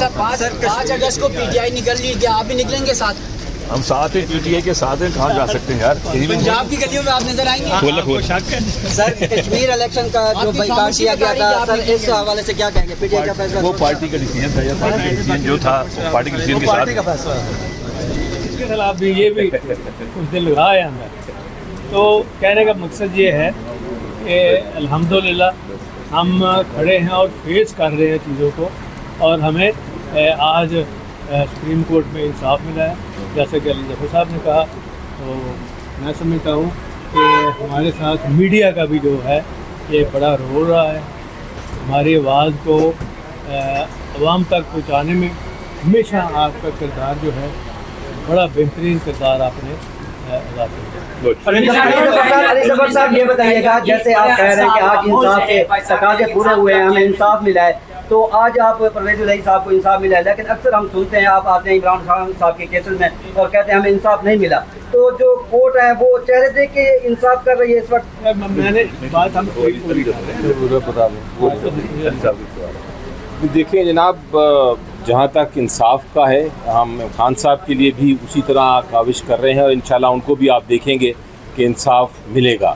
साहब 5 अगस्त को पीटीआई निकल ली, क्या आप भी निकलेंगे साथ? हम साथ हैं, पीटीआई के साथ हैं, कहाँ जा सकते हैं यार? पंजाब की गलियों में आप नजर आएंगे? सर कश्मीर इलेक्शन का जो बाइकाट किया गया था सर, इस हवाले से क्या कहेंगे? पीटीआई का फैसला वो पार्टी का डिसीजन था, या पार्टी का डिसीजन जो था पार्टी के डिसीजन के साथ। इसके खिलाफ भी ये भी कुछ दिन लगा है अंदर। तो कहने का मकसद ये है कि अल्हम्दुलिल्लाह हम खड़े हैं और फेस कर रहे हैं चीज़ों को, और हमें आज सुप्रीम कोर्ट में इंसाफ मिला है। जैसे कि अली जफर साहब ने कहा, तो मैं समझता हूँ कि हमारे साथ मीडिया का भी जो है ये बड़ा रोल रहा है। हमारी आवाज़ को अवाम तक पहुँचाने में हमेशा आपका किरदार जो है बड़ा बेहतरीन किरदार आपने अदा किया। अली जफर साहब ये बताइएगा, जैसे आप कह रहे हैं कि आज इंसाफ के तकाजे पूरे हुए हैं, हमें इंसाफ मिला है, तो आज आप परवेज इलाही साहब को इंसाफ मिला है, लेकिन अक्सर हम सुनते हैं आप आते हैं इमरान खान साहब के केसेस में और कहते हैं हमें इंसाफ नहीं मिला। तो जो कोर्ट है वो चेहरे देख के इंसाफ कर रही है इस वक्त। मैंने बात हम देखिए जनाब, जहाँ तक इंसाफ का है, हम खान साहब के लिए भी उसी तरह काविश कर रहे हैं और इंशाल्लाह उनको भी आप देखेंगे कि इंसाफ मिलेगा।